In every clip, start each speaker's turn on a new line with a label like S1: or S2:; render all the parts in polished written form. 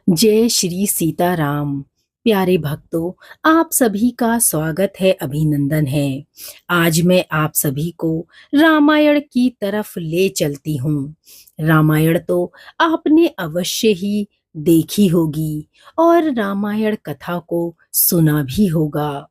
S1: जय श्री सीताराम। प्यारे भक्तों, आप सभी का स्वागत है, अभिनंदन है। आज मैं आप सभी को रामायण की तरफ ले चलती हूँ। रामायण तो आपने अवश्य ही देखी होगी और रामायण कथा को सुना भी होगा,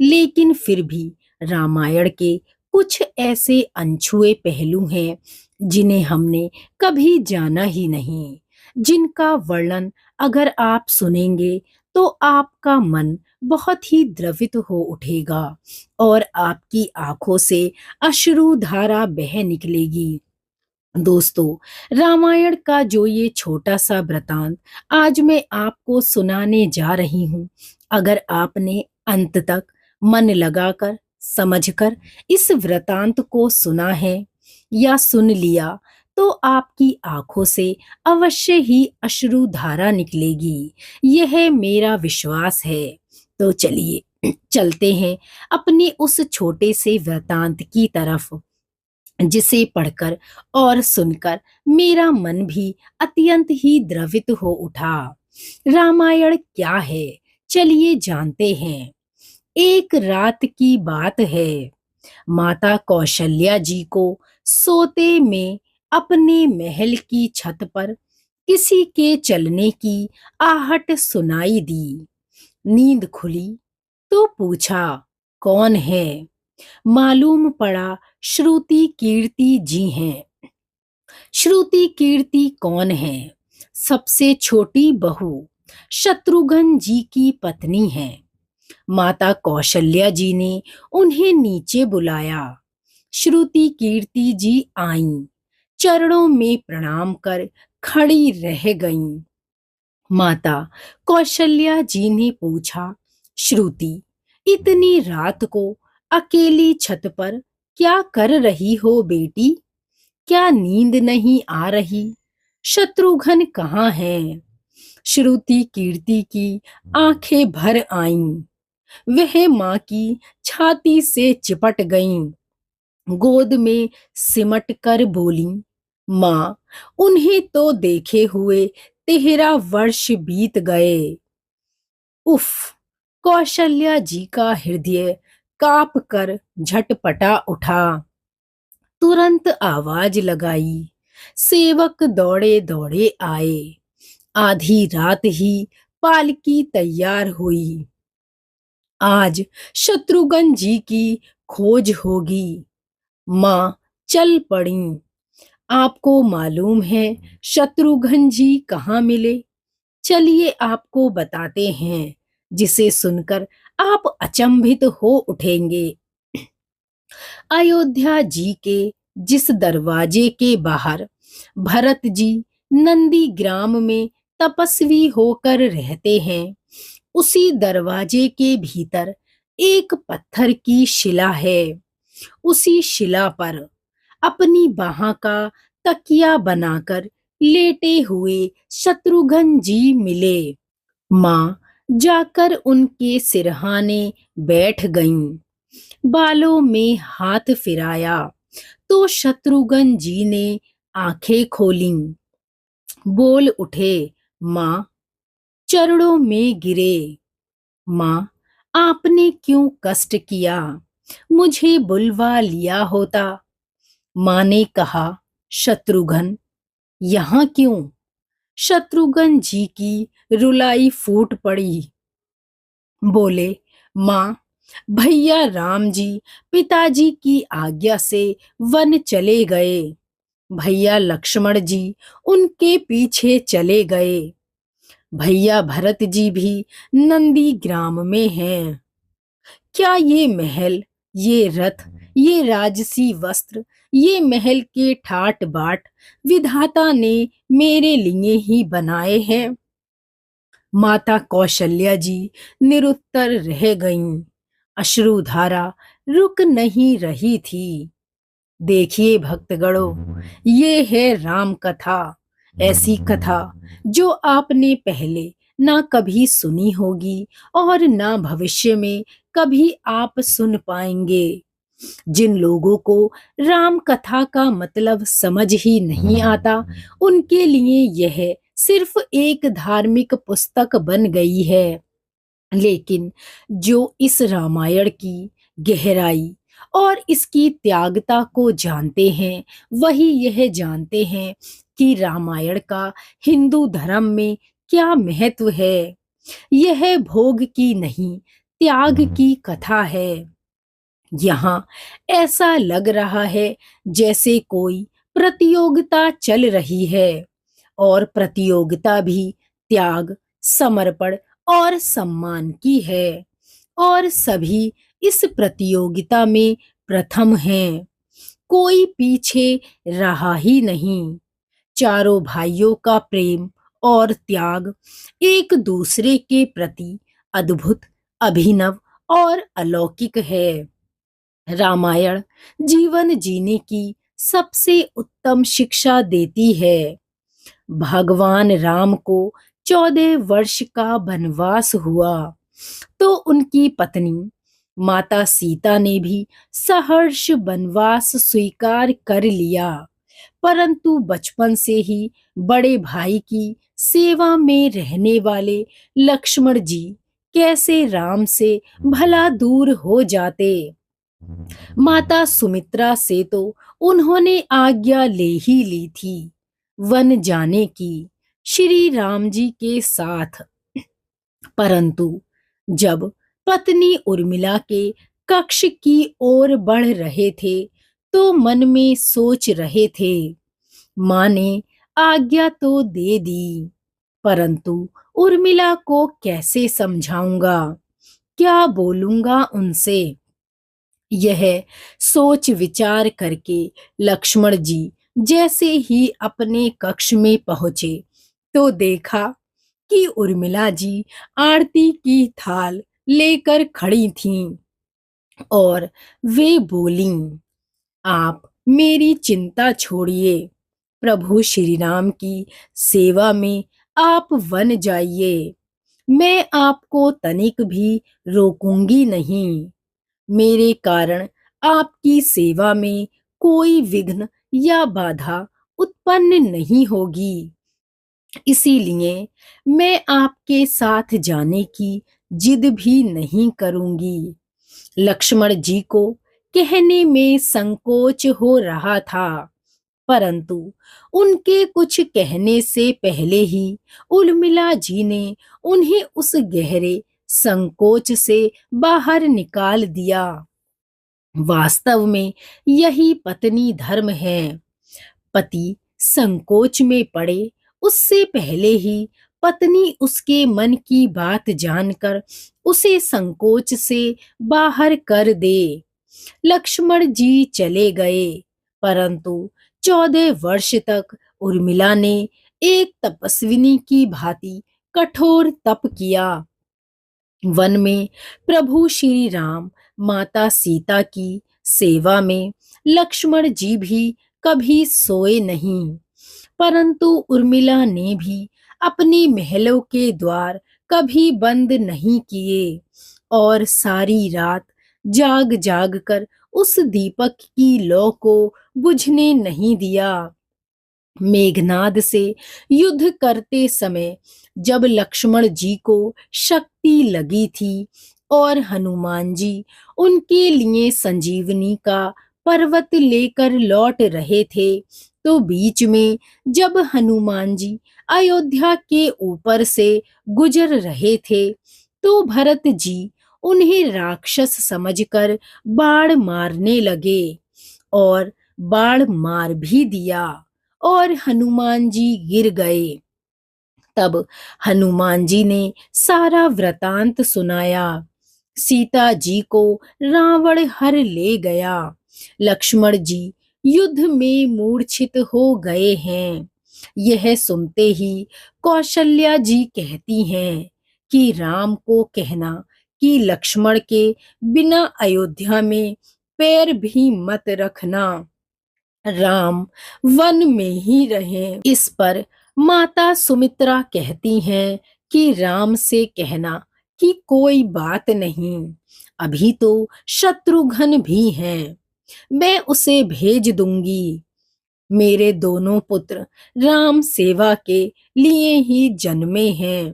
S1: लेकिन फिर भी रामायण के कुछ ऐसे अनछुए पहलू हैं जिन्हें हमने कभी जाना ही नहीं, जिनका वर्णन अगर आप सुनेंगे तो आपका मन बहुत ही द्रवित हो उठेगा और आपकी आंखों से अश्रु धारा बह निकलेगी। दोस्तों, रामायण का जो ये छोटा सा वृतांत आज मैं आपको सुनाने जा रही हूँ, अगर आपने अंत तक मन लगाकर समझकर इस वृतांत को सुना है या सुन लिया तो आपकी आंखों से अवश्य ही अश्रुधारा निकलेगी। यह मेरा विश्वास है। तो चलिए चलते हैं अपने उस छोटे से वृतांत की तरफ, जिसे पढ़कर और सुनकर मेरा मन भी अत्यंत ही द्रवित हो उठा। रामायण क्या है, चलिए जानते हैं। एक रात की बात है। माता कौशल्या जी को सोते में अपने महल की छत पर किसी के चलने की आहट सुनाई दी। नींद खुली तो पूछा, कौन है? मालूम पड़ा श्रुति कीर्ति जी हैं। श्रुति कीर्ति कौन है? सबसे छोटी बहू, शत्रुघ्न जी की पत्नी है। माता कौशल्या जी ने उन्हें नीचे बुलाया। श्रुति कीर्ति जी आईं, चरणों में प्रणाम कर खड़ी रह गईं। माता कौशल्या जी ने पूछा, श्रुति, इतनी रात को अकेली छत पर क्या कर रही हो बेटी? क्या नींद नहीं आ रही? शत्रुघ्न कहाँ है? श्रुति कीर्ति की आंखें भर आईं। वह माँ की छाती से चिपट गईं, गोद में सिमट कर बोली, माँ, उन्हें तो देखे हुए 13 वर्ष बीत गए। उफ! कौशल्या जी का हृदय कांप कर झटपटा उठा। तुरंत आवाज लगाई। सेवक दौड़े दौड़े आए। आधी रात ही पालकी तैयार हुई। आज शत्रुघ्न जी की खोज होगी। माँ चल पड़ी। आपको मालूम है शत्रुघ्न जी कहाँ मिले? चलिए आपको बताते हैं, जिसे सुनकर आप अचंभित हो उठेंगे। अयोध्या जी के जिस दरवाजे के बाहर भरत जी नंदी ग्राम में तपस्वी होकर रहते हैं, उसी दरवाजे के भीतर एक पत्थर की शिला है। उसी शिला पर अपनी बाह का तकिया बनाकर लेटे हुए शत्रुघ्न जी मिले। माँ जाकर उनके सिरहाने बैठ गईं। बालों में हाथ फिराया तो शत्रुघ्न जी ने आंखें खोलीं। बोल उठे, माँ। चरणों में गिरे। माँ, आपने क्यों कष्ट किया? मुझे बुलवा लिया होता। माँ ने कहा, शत्रुघ्न, यहाँ क्यों? शत्रुघ्न जी की रुलाई फूट पड़ी। बोले, माँ, भैया राम जी पिताजी की आज्ञा से वन चले गए। भैया लक्ष्मण जी उनके पीछे चले गए। भैया भरत जी भी नंदी ग्राम में हैं। क्या ये महल, ये रथ, ये राजसी वस्त्र, ये महल के ठाट बाट विधाता ने मेरे लिए ही बनाए हैं? माता कौशल्या जी निरुत्तर रह गईं। अश्रुधारा रुक नहीं रही थी। देखिए भक्तगणों, ये है राम कथा। ऐसी कथा जो आपने पहले ना कभी सुनी होगी और ना भविष्य में कभी आप सुन पाएंगे। जिन लोगों को राम कथा का मतलब समझ ही नहीं आता, उनके लिए यह सिर्फ एक धार्मिक पुस्तक बन गई है। लेकिन जो इस रामायण की गहराई और इसकी त्यागता को जानते हैं, वही यह जानते हैं कि रामायण का हिंदू धर्म में क्या महत्व है। यह भोग की नहीं, त्याग की कथा है। यहाँ ऐसा लग रहा है जैसे कोई प्रतियोगिता चल रही है, और प्रतियोगिता भी त्याग, समर्पण और सम्मान की है। और सभी इस प्रतियोगिता में प्रथम हैं। कोई पीछे रहा ही नहीं। चारों भाइयों का प्रेम और त्याग एक दूसरे के प्रति अद्भुत, अभिनव और अलौकिक है। रामायण जीवन जीने की सबसे उत्तम शिक्षा देती है। भगवान राम को 14 वर्ष का वनवास हुआ, तो उनकी पत्नी माता सीता ने भी सहर्ष वनवास स्वीकार कर लिया। परंतु बचपन से ही बड़े भाई की सेवा में रहने वाले लक्ष्मण जी कैसे राम से भला दूर हो जाते। माता सुमित्रा से तो उन्होंने आज्ञा ले ही ली थी वन जाने की, श्री राम जी के साथ। परंतु जब पत्नी उर्मिला के कक्ष की ओर बढ़ रहे थे, तो मन में सोच रहे थे, माँ ने आज्ञा तो दे दी, परंतु उर्मिला को कैसे समझाऊंगा, क्या बोलूंगा उनसे। यह सोच विचार करके लक्ष्मण जी जैसे ही अपने कक्ष में पहुंचे, तो देखा कि उर्मिला जी आरती की थाल लेकर खड़ी थीं, और वे बोलीं, आप मेरी चिंता छोड़िए, प्रभु श्री राम की सेवा में आप वन जाइए। मैं आपको तनिक भी रोकूंगी नहीं। मेरे कारण आपकी सेवा में कोई विघ्न या बाधा उत्पन्न नहीं होगी। इसीलिए मैं आपके साथ जाने की जिद भी नहीं करूंगी। लक्ष्मण जी को कहने में संकोच हो रहा था, परंतु उनके कुछ कहने से पहले ही उर्मिला जी ने उन्हें उस गहरे संकोच से बाहर निकाल दिया। वास्तव में यही पत्नी धर्म है। पति संकोच में पड़े उससे पहले ही पत्नी उसके मन की बात जानकर उसे संकोच से बाहर कर दे। लक्ष्मण जी चले गए, परंतु 14 वर्ष तक उर्मिला ने एक तपस्विनी की भांति कठोर तप किया। वन में प्रभु श्री राम, माता सीता की सेवा में लक्ष्मण जी भी कभी सोए नहीं, परंतु उर्मिला ने भी अपने महलों के द्वार कभी बंद नहीं किए, और सारी रात जाग जाग कर उस दीपक की लौ को बुझने नहीं दिया। मेघनाद से युद्ध करते समय जब लक्ष्मण जी को शक्ति लगी थी, और हनुमान जी उनके लिए संजीवनी का पर्वत लेकर लौट रहे थे, तो बीच में जब हनुमान जी अयोध्या के ऊपर से गुजर रहे थे, तो भरत जी उन्हें राक्षस समझकर बाण मारने लगे, और बाण मार भी दिया, और हनुमान जी गिर गए। तब हनुमान जी ने सारा वृतांत सुनाया। सीता जी को रावण हर ले गया। लक्ष्मण जी युद्ध में मूर्छित हो गए हैं। यह सुनते ही कौशल्या जी कहती हैं कि राम को कहना कि लक्ष्मण के बिना अयोध्या में पैर भी मत रखना, राम वन में ही रहें। इस पर माता सुमित्रा कहती हैं कि राम से कहना कि कोई बात नहीं, अभी तो शत्रुघ्न भी हैं, मैं उसे भेज दूंगी। मेरे दोनों पुत्र राम सेवा के लिए ही जन्मे हैं।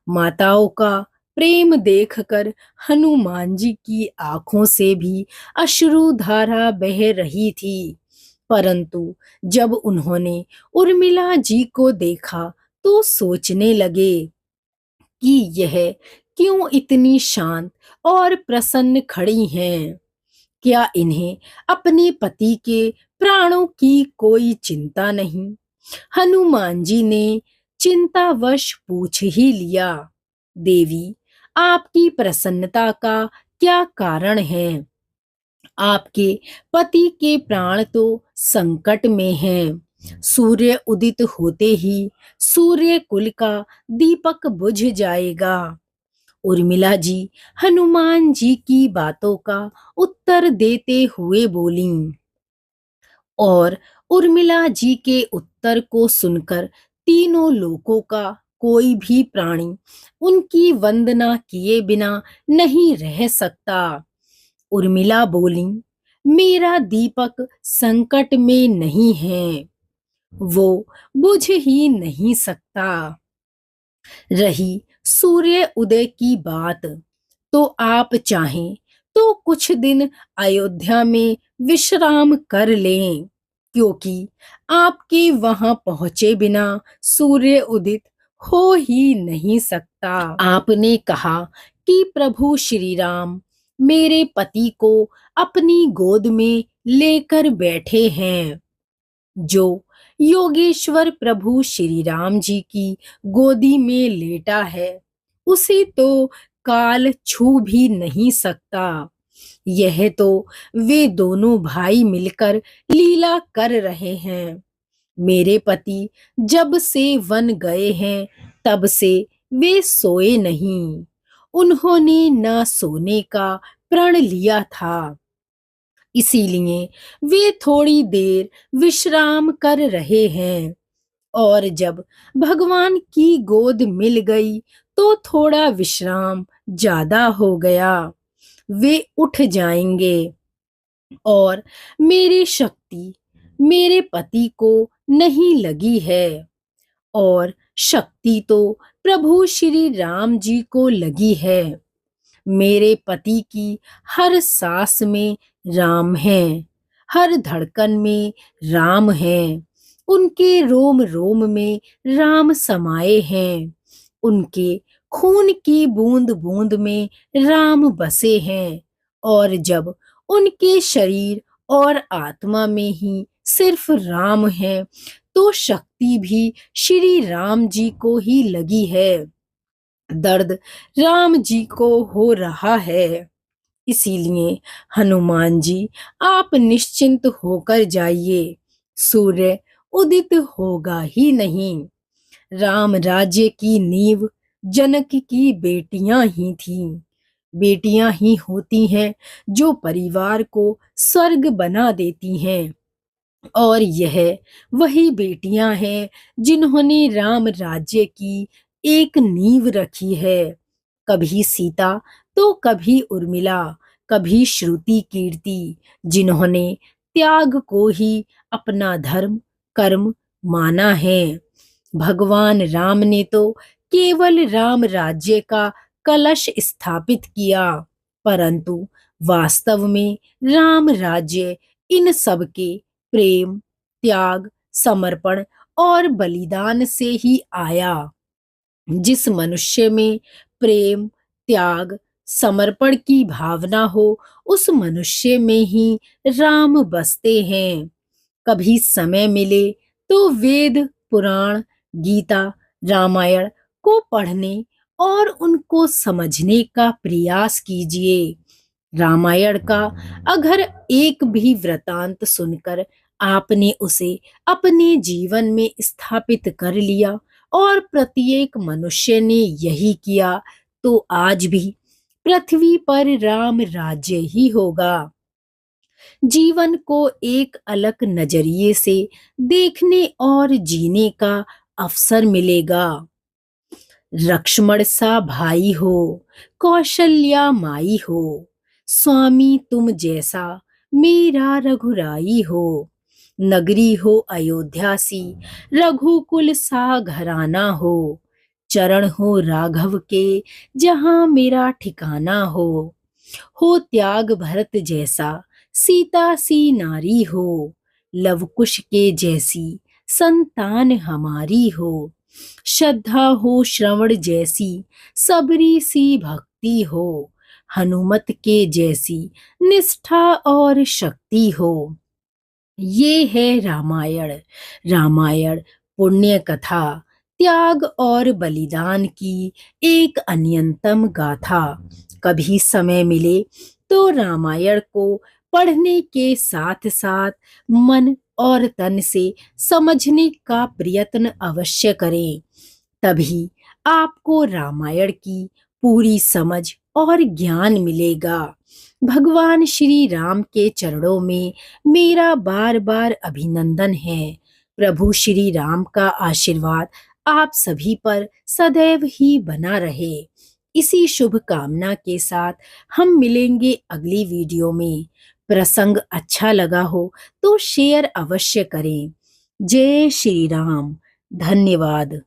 S1: माताओं का प्रेम देखकर हनुमान जी की आंखों से भी अश्रुधारा बह रही थी। परंतु जब उन्होंने उर्मिला जी को देखा तो सोचने लगे कि यह क्यों इतनी शांत और प्रसन्न खड़ी हैं। क्या इन्हें अपने पति के प्राणों की कोई चिंता नहीं? हनुमान जी ने चिंतावश पूछ ही लिया, देवी, आपकी प्रसन्नता का क्या कारण है? आपके पति के प्राण तो संकट में हैं। सूर्य उदित होते ही सूर्य कुल का दीपक बुझ जाएगा। उर्मिला जी हनुमान जी की बातों का उत्तर देते हुए बोली, और उर्मिला जी के उत्तर को सुनकर तीनों लोकों का कोई भी प्राणी उनकी वंदना किए बिना नहीं रह सकता। उर्मिला बोली, मेरा दीपक संकट में नहीं है, वो बुझ ही नहीं सकता। रही सूर्य उदय की बात, तो आप चाहें तो कुछ दिन अयोध्या में विश्राम कर लें, क्योंकि आपके वहां पहुंचे बिना सूर्य उदित हो ही नहीं सकता। आपने कहा कि प्रभु श्री राम मेरे पति को अपनी गोद में लेकर बैठे हैं। जो योगेश्वर प्रभु श्री राम जी की गोदी में लेटा है, उसे तो काल छू भी नहीं सकता। यह तो वे दोनों भाई मिलकर लीला कर रहे हैं। मेरे पति जब से वन गए हैं तब से वे सोए नहीं। उन्होंने न सोने का प्रण लिया था, इसीलिए वे थोड़ी देर विश्राम कर रहे हैं। और जब भगवान की गोद मिल गई तो थोड़ा विश्राम ज्यादा हो गया। वे उठ जाएंगे और मेरी शक्ति मेरे पति को नहीं लगी है, और शक्ति तो प्रभु श्री राम जी को लगी है। मेरे पति की हर सांस में राम है, हर धड़कन में राम है, उनके रोम रोम में राम समाये हैं, उनके खून की बूंद बूंद में राम बसे हैं। और जब उनके शरीर और आत्मा में ही सिर्फ राम है, तो शक्ति भी श्री राम जी को ही लगी है। दर्द राम जी को हो रहा है। इसीलिए हनुमान जी आप निश्चिंत होकर जाइए, सूर्य उदित होगा ही नहीं। राम राज्य की नींव जनक की बेटियां ही थीं। बेटियां ही होती हैं जो परिवार को स्वर्ग बना देती हैं, और यह वही बेटियां हैं जिन्होंने राम राज्य की एक नींव रखी है। कभी सीता तो कभी उर्मिला, कभी श्रुति कीर्ति, जिन्होंने त्याग को ही अपना धर्म कर्म माना है। भगवान राम ने तो केवल राम राज्य का कलश स्थापित किया, परंतु वास्तव में राम राज्य इन सब के प्रेम, त्याग, समर्पण और बलिदान से ही आया। जिस मनुष्य में प्रेम, त्याग, समर्पण की भावना हो, उस मनुष्य में ही राम बसते हैं। कभी समय मिले तो वेद, पुराण, गीता, रामायण को पढ़ने और उनको समझने का प्रयास कीजिए। रामायण का अगर एक भी वृतांत सुनकर आपने उसे अपने जीवन में स्थापित कर लिया, और प्रत्येक मनुष्य ने यही किया, तो आज भी पृथ्वी पर राम राज्य ही होगा। जीवन को एक अलग नजरिए से देखने और जीने का अवसर मिलेगा। लक्ष्मण सा भाई हो, कौशल्या माई हो, स्वामी तुम जैसा मेरा रघुराई हो। नगरी हो अयोध्या सी, रघुकुल सा घराना हो, चरण हो राघव के, जहाँ मेरा ठिकाना हो त्याग भरत जैसा, सीता सी नारी हो, लव कुश के जैसी संतान हमारी हो, श्रद्धा हो श्रवण जैसी, सबरी सी भक्ति हो, हनुमत के जैसी निष्ठा और शक्ति हो। ये है रामायण। रामायण पुण्य कथा, त्याग और बलिदान की एक अन्यतम गाथा। कभी समय मिले तो रामायण को पढ़ने के साथ साथ मन और तन से समझने का प्रयत्न अवश्य करें। तभी आपको रामायण की पूरी समझ और ज्ञान मिलेगा। भगवान श्री राम के चरणों में मेरा बार बार अभिनंदन है। प्रभु श्री राम का आशीर्वाद आप सभी पर सदैव ही बना रहे। इसी शुभ कामना के साथ हम मिलेंगे अगली वीडियो में। प्रसंग अच्छा लगा हो तो शेयर अवश्य करें। जय श्री राम। धन्यवाद।